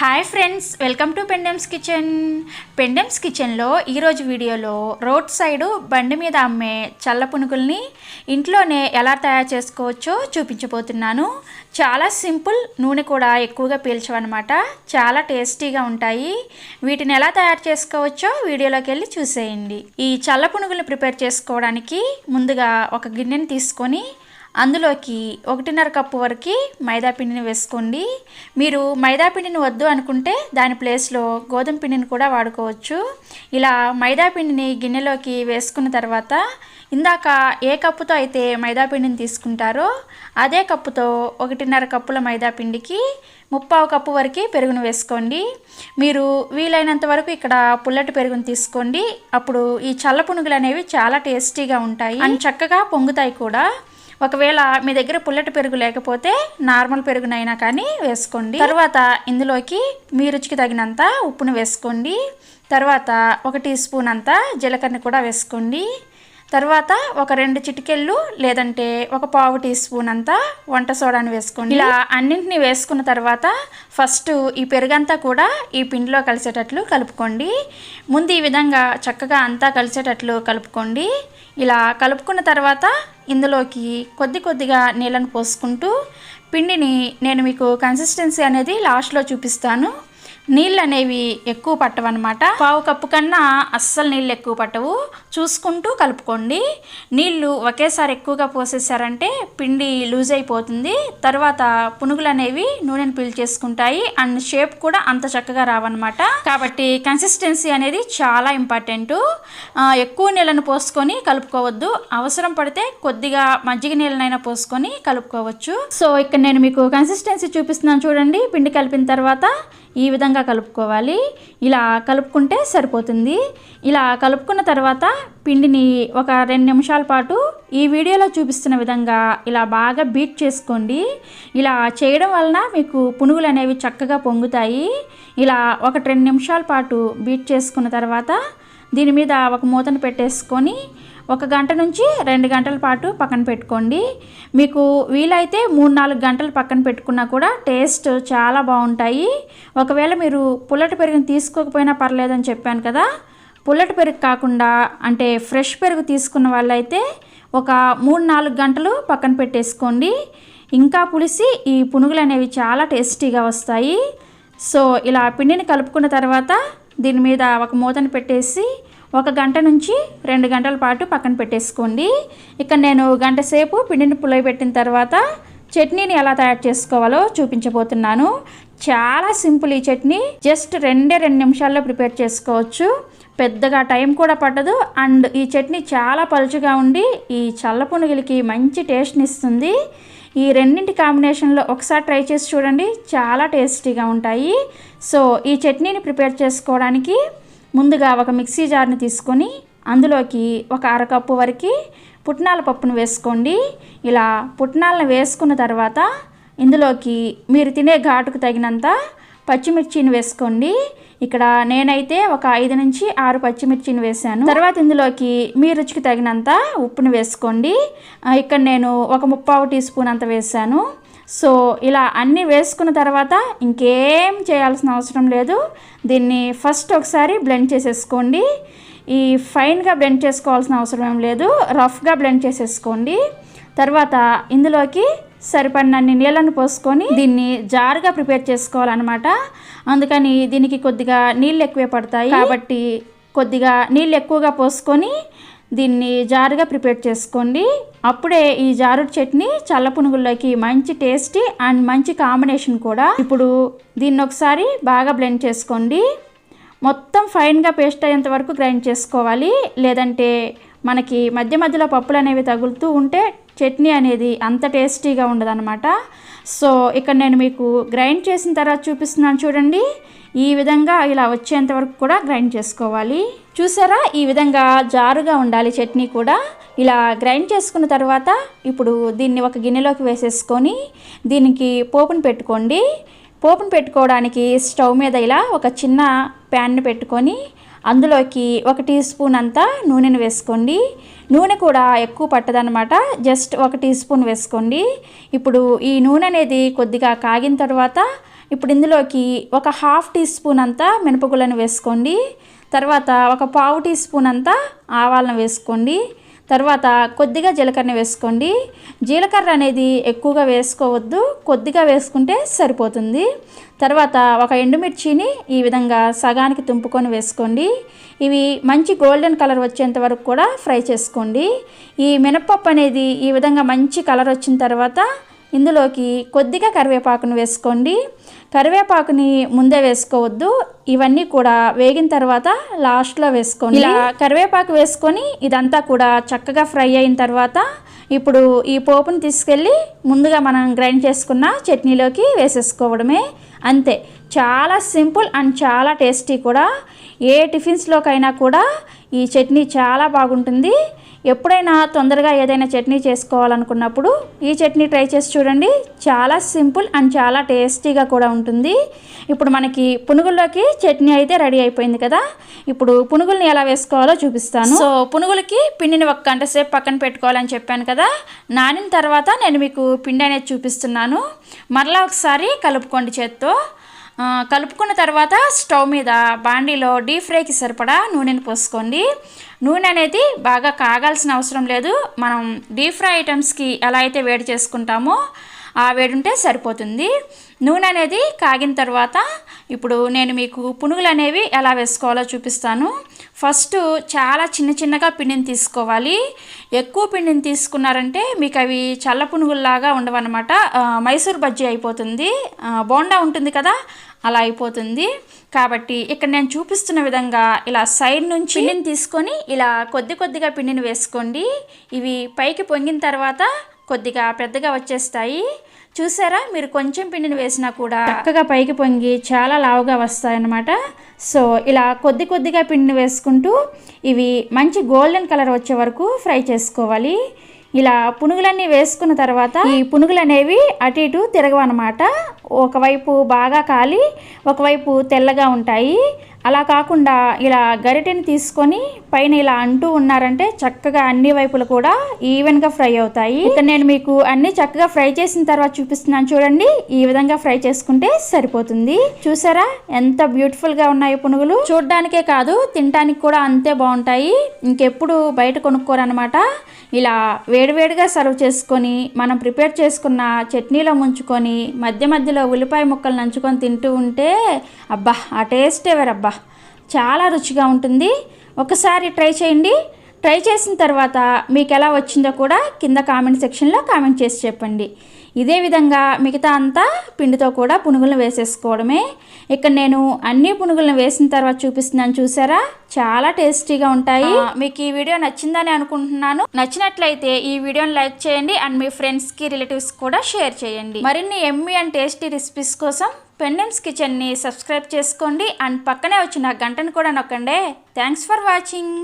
Hi friends, welcome to పెండమ్స్ కిచెన్లో ఈరోజు వీడియోలో రోడ్ సైడు బండి మీద అమ్మే చల్ల పునుగుల్ని ఇంట్లోనే ఎలా తయారు చేసుకోవచ్చో చూపించబోతున్నాను. చాలా సింపుల్, నూనె కూడా ఎక్కువగా పీల్చవన్నమాట. చాలా టేస్టీగా ఉంటాయి. వీటిని ఎలా తయారు చేసుకోవచ్చో వీడియోలోకి వెళ్ళి చూసేయండి. ఈ చల్ల పునుగుల్ని ప్రిపేర్ చేసుకోవడానికి ముందుగా ఒక గిన్నెని తీసుకొని అందులోకి 1.5 కప్పు వరకు మైదా పిండిని వేసుకోండి. మీరు మైదా పిండిని వద్దు అనుకుంటే దాని ప్లేస్లో గోధుమ పిండిని కూడా వాడుకోవచ్చు. ఇలా మైదా పిండిని గిన్నెలోకి వేసుకున్న తర్వాత ఇందాక ఏ కప్పుతో అయితే మైదా పిండిని తీసుకుంటారో అదే కప్పుతో 1.5 కప్పుల మైదా పిండికి 3/4 కప్పు వరకు పెరుగును వేసుకోండి. మీరు వీలైనంత వరకు ఇక్కడ పుల్లటి పెరుగును తీసుకోండి. అప్పుడు ఈ చల్ల పునుగులు అనేవి చాలా టేస్టీగా ఉంటాయి అండ్ చక్కగా పొంగుతాయి కూడా. ఒకవేళ మీ దగ్గర పుల్లటి పెరుగు లేకపోతే నార్మల్ పెరుగునైనా కానీ వేసుకోండి. తర్వాత ఇందులోకి మీ రుచికి తగినంత ఉప్పును వేసుకోండి. తర్వాత 1 టీ స్పూన్ అంత జీలకర్రని కూడా వేసుకోండి. తర్వాత ఒక 2 చిటికెళ్ళు లేదంటే ఒక 1/4 టీ స్పూన్ అంతా వంట సోడాని వేసుకోండి. ఇలా అన్నింటినీ వేసుకున్న తర్వాత ఫస్ట్ ఈ పెరుగంతా కూడా ఈ పిండిలో కలిసేటట్లు కలుపుకోండి. ముందు ఈ విధంగా చక్కగా అంతా కలిసేటట్లు కలుపుకోండి. ఇలా కలుపుకున్న తర్వాత ఇందులోకి కొద్దిగా నీళ్ళను పోసుకుంటూ పిండిని నేను మీకు కన్సిస్టెన్సీ అనేది లాస్ట్లో చూపిస్తాను. నీళ్ళు అనేవి ఎక్కువ పట్టవన్నమాట. 1/4 కప్పు కన్నా అస్సలు నీళ్ళు ఎక్కువ పట్టవు. చూసుకుంటూ కలుపుకోండి. నీళ్ళు ఒకేసారి ఎక్కువగా పోసేసారంటే పిండి లూజ్ అయిపోతుంది. తర్వాత పునుగులు అనేవి నూనెను పీల్చేసుకుంటాయి అండ్ షేప్ కూడా అంత చక్కగా రావన్నమాట. కాబట్టి కన్సిస్టెన్సీ అనేది చాలా ఇంపార్టెంట్. ఎక్కువ నీళ్ళను పోసుకొని కలుపుకోవద్దు. అవసరం పడితే కొద్దిగా మజ్జిగ నీళ్ళనైనా పోసుకొని కలుపుకోవచ్చు. సో ఇక్కడ నేను మీకు కన్సిస్టెన్సీ చూపిస్తున్నాను చూడండి. పిండి కలిపిన తర్వాత ఈ విధంగా కలుపుకోవాలి. ఇలా కలుపుకుంటే సరిపోతుంది. ఇలా కలుపుకున్న తర్వాత పిండిని ఒక 2 నిమిషాల పాటు ఈ వీడియోలో చూపిస్తున్న విధంగా ఇలా బాగా బీట్ చేసుకోండి. ఇలా చేయడం వలన మీకు పునుగులు అనేవి చక్కగా పొంగుతాయి. ఇలా ఒక 2 నిమిషాల పాటు బీట్ చేసుకున్న తర్వాత దీని మీద ఒక మూతను పెట్టేసుకొని 1 గంట నుంచి 2 గంటల పాటు పక్కన పెట్టుకోండి. మీకు వీలైతే 3-4 గంటలు పక్కన పెట్టుకున్నా కూడా టేస్ట్ చాలా బాగుంటాయి. ఒకవేళ మీరు పుల్లటి పెరుగుని తీసుకోకపోయినా పర్లేదని చెప్పాను కదా. పుల్లటి పెరుగు కాకుండా అంటే ఫ్రెష్ పెరుగు తీసుకున్న వాళ్ళైతే ఒక 3-4 గంటలు పక్కన పెట్టేసుకోండి. ఇంకా పులిసి ఈ పునుగులు అనేవి చాలా టేస్టీగా వస్తాయి. సో ఇలా పిండిని కలుపుకున్న తర్వాత దీని మీద ఒక మూతను పెట్టేసి 1 గంట నుంచి 2 గంటల పాటు పక్కన పెట్టేసుకోండి. ఇక్కడ నేను గంట సేపు పిండిని పులియబెట్టిన తర్వాత చట్నీని ఎలా తయారు చేసుకోవాలో చూపించబోతున్నాను. చాలా సింపుల్ ఈ చట్నీ. జస్ట్ 2 నిమిషాల్లో ప్రిపేర్ చేసుకోవచ్చు. పెద్దగా టైం కూడా పట్టదు అండ్ ఈ చట్నీ చాలా పలుచగా ఉండి ఈ చల్ల పునుగులకి మంచి టేస్ట్ని ఇస్తుంది. ఈ రెండింటి కాంబినేషన్లో ఒకసారి ట్రై చేసి చూడండి, చాలా టేస్టీగా ఉంటాయి. సో ఈ చట్నీని ప్రిపేర్ చేసుకోవడానికి ముందుగా ఒక మిక్సీ జార్ని తీసుకొని అందులోకి ఒక 1/2 కప్పు వరకు పుట్నాల పప్పును వేసుకోండి. ఇలా పుట్నాలను వేసుకున్న తర్వాత ఇందులోకి మీరు తినే ఘాటుకు తగినంత పచ్చిమిర్చిని వేసుకోండి. ఇక్కడ నేనైతే ఒక 5 నుంచి 6 పచ్చిమిర్చిని వేసాను. తర్వాత ఇందులోకి మీ రుచికి తగినంత ఉప్పును వేసుకోండి. ఇక్కడ నేను ఒక 3/4 టీ స్పూన్ అంత వేసాను. సో ఇలా అన్నీ వేసుకున్న తర్వాత ఇంకేం చేయాల్సిన అవసరం లేదు. దీన్ని ఫస్ట్ ఒకసారి బ్లెండ్ చేసేసుకోండి. ఈ ఫైన్గా బ్లెండ్ చేసుకోవాల్సిన అవసరం ఏం లేదు, రఫ్గా బ్లెండ్ చేసేసుకోండి. తర్వాత ఇందులోకి సరిపడినన్ని నీళ్ళను పోసుకొని దీన్ని జారుగా ప్రిపేర్ చేసుకోవాలన్నమాట. అందుకని దీనికి కొద్దిగా నీళ్ళు ఎక్కువే పడతాయి కాబట్టి కొద్దిగా నీళ్ళు ఎక్కువగా పోసుకొని దీన్ని జారుగా ప్రిపేర్ చేసుకోండి. అప్పుడే ఈ జారుడు చట్నీ చల్ల పునుగుల్లోకి మంచి టేస్టీ అండ్ మంచి కాంబినేషన్ కూడా. ఇప్పుడు దీన్ని ఒకసారి బాగా బ్లెండ్ చేసుకోండి. మొత్తం ఫైన్గా పేస్ట్ అయ్యేంత వరకు గ్రైండ్ చేసుకోవాలి. లేదంటే మనకి మధ్య మధ్యలో పప్పులు అనేవి తగులుతూ ఉంటే చట్నీ అనేది అంత టేస్టీగా ఉండదన్నమాట. సో ఇక్కడ నేను మీకు గ్రైండ్ చేసిన తర్వాత చూపిస్తున్నాను చూడండి. ఈ విధంగా ఇలా వచ్చేంత వరకు కూడా గ్రైండ్ చేసుకోవాలి. చూసారా, ఈ విధంగా జారుగా ఉండాలి చట్నీ కూడా. ఇలా గ్రైండ్ చేసుకున్న తర్వాత ఇప్పుడు దీన్ని ఒక గిన్నెలోకి వేసేసుకొని దీనికి పోపును పెట్టుకోండి. పోపును పెట్టుకోవడానికి స్టవ్ మీద ఇలా ఒక చిన్న ప్యాన్ని పెట్టుకొని అందులోకి 1 టీ స్పూన్ అంతా నూనెను వేసుకోండి. నూనె కూడా ఎక్కువ పట్టదనమాట, జస్ట్ 1 టీ స్పూన్ వేసుకోండి. ఇప్పుడు ఈ నూనె అనేది కొద్దిగా కాగిన తర్వాత ఇప్పుడు ఇందులోకి ఒక హాఫ్ టీ స్పూన్ అంతా మినపగుళ్ళను వేసుకోండి. తర్వాత ఒక పావు టీ స్పూన్ అంతా ఆవాలను వేసుకోండి. తర్వాత కొద్దిగా జీలకర్ర వేసుకోండి. జీలకర్ర అనేది ఎక్కువగా వేసుకోవద్దు, కొద్దిగా వేసుకుంటే సరిపోతుంది. తర్వాత ఒక ఎండుమిర్చిని ఈ విధంగా సగానికి తుంపుకొని వేసుకోండి. ఇవి మంచి గోల్డెన్ కలర్ వచ్చేంత వరకు కూడా ఫ్రై చేసుకోండి. ఈ మినపప్పు అనేది ఈ విధంగా మంచి కలర్ వచ్చిన తర్వాత ఇందులోకి కొద్దిగా కరివేపాకును వేసుకోండి. కరివేపాకుని ముందే వేసుకోవద్దు, ఇవన్నీ కూడా వేగిన తర్వాత లాస్ట్లో వేసుకోండి. ఇలా కరివేపాకు వేసుకొని ఇదంతా కూడా చక్కగా ఫ్రై అయిన తర్వాత ఇప్పుడు ఈ పోపుని తీసుకెళ్ళి ముందుగా మనం గ్రైండ్ చేసుకున్న చట్నీలోకి వేసేసుకోవడమే. అంతే, చాలా సింపుల్ అండ్ చాలా టేస్టీ కూడా. ఏ టిఫిన్స్లోకైనా కూడా ఈ చట్నీ చాలా బాగుంటుంది. ఎప్పుడైనా తొందరగా ఏదైనా చట్నీ చేసుకోవాలనుకున్నప్పుడు ఈ చట్నీ ట్రై చేసి చూడండి. చాలా సింపుల్ అండ్ చాలా టేస్టీగా కూడా ఉంటుంది. ఇప్పుడు మనకి పునుగుల్లోకి చట్నీ అయితే రెడీ అయిపోయింది కదా. ఇప్పుడు పునుగుల్ని ఎలా వేసుకోవాలో చూపిస్తాను. సో పునుగులకి పిండిని 1 గంట సేపు పక్కన పెట్టుకోవాలని చెప్పాను కదా. నానిన తర్వాత నేను మీకు పిండి అనేది చూపిస్తున్నాను. మరలా ఒకసారి కలుపుకోండి చేత్తో. కలుపుకున్న తర్వాత స్టవ్ మీద బాండీలో డీప్ ఫ్రైకి సరిపడా నూనెని పోసుకోండి. నూనె అనేది బాగా కాగాల్సిన అవసరం లేదు. మనం డీప్ ఫ్రై ఐటమ్స్కి ఎలా అయితే వేడి చేసుకుంటామో ఆ వేడి ఉంటే సరిపోతుంది. నూనె అనేది కాగిన తర్వాత ఇప్పుడు నేను మీకు పునుగులు అనేవి ఎలా వేసుకోవాలో చూపిస్తాను. ఫస్ట్ చాలా చిన్నగా పిండిని తీసుకోవాలి. ఎక్కువ పిండిని తీసుకున్నారంటే మీకు అవి చల్ల పునుగుల్లాగా ఉండవన్నమాట. మైసూర్ బజ్జీ అయిపోతుంది, బోండా ఉంటుంది కదా అలా అయిపోతుంది. కాబట్టి ఇక్కడ నేను చూపిస్తున్న విధంగా ఇలా సైడ్ నుంచి పిండిని తీసుకొని ఇలా కొద్దిగా పిండిని వేసుకోండి. ఇవి పైకి పొంగిన తర్వాత కొద్దిగా పెద్దగా వచ్చేస్తాయి. చూసారా, మీరు కొంచెం పిండిని వేసినా కూడా చక్కగా పైకి పొంగి చాలా లావుగా వస్తాయన్నమాట. సో ఇలా కొద్దిగా పిండిని వేసుకుంటూ ఇవి మంచి గోల్డెన్ కలర్ వచ్చే వరకు ఫ్రై చేసుకోవాలి. ఇలా పునుగులన్నీ వేసుకున్న తర్వాత ఈ పునుగులు అనేవి అటు ఇటు తిరగవన్నమాట. ఒకవైపు బాగా కాలి ఒకవైపు తెల్లగా ఉంటాయి. అలా కాకుండా ఇలా గరిటెని తీసుకొని పైన ఇలా అంటూ ఉన్నారంటే చక్కగా అన్ని వైపులు కూడా ఈవెన్గా ఫ్రై అవుతాయి. ఇక్కడ నేను మీకు అన్ని చక్కగా ఫ్రై చేసిన తర్వాత చూపిస్తున్నాను చూడండి. ఈ విధంగా ఫ్రై చేసుకుంటే సరిపోతుంది. చూసారా ఎంత బ్యూటిఫుల్గా ఉన్నాయి పునుగులు. చూడడానికే కాదు తినడానికి కూడా అంతే బాగుంటాయి. ఇంకెప్పుడు బయట కొనుక్కోరనమాట. ఇలా వేడివేడిగా సర్వ్ చేసుకొని మనం ప్రిపేర్ చేసుకున్న చట్నీలో ముంచుకొని మధ్యలో ఉల్లిపాయ ముక్కలు నంచుకొని తింటూ ఉంటే అబ్బా ఆ టేస్టే వేరబ్బా, చాలా రుచిగా ఉంటుంది. ఒకసారి ట్రై చేయండి. ట్రై చేసిన తర్వాత మీకు ఎలా వచ్చిందో కూడా కింద కామెంట్ సెక్షన్లో కామెంట్ చేసి చెప్పండి. ఇదే విధంగా మిగతా అంతా పిండితో కూడా పునుగులను వేసేసుకోవడమే. ఇక్కడ నేను అన్ని పునుగులను వేసిన తర్వాత చూపిస్తున్నాను చూసారా, చాలా టేస్టీగా ఉంటాయి. మీకు ఈ వీడియో నచ్చిందని అనుకుంటున్నాను. నచ్చినట్లయితే ఈ వీడియోని లైక్ చేయండి అండ్ మీ ఫ్రెండ్స్కి రిలేటివ్స్ కూడా షేర్ చేయండి. మరిన్ని ఎమ్మీ అండ్ టేస్టీ రెసిపీస్ కోసం పెండెమ్స్ కిచెన్ని సబ్స్క్రైబ్ చేసుకోండి అండ్ పక్కనే వచ్చిన గంటను కూడా నొక్కండి. Thanks for watching.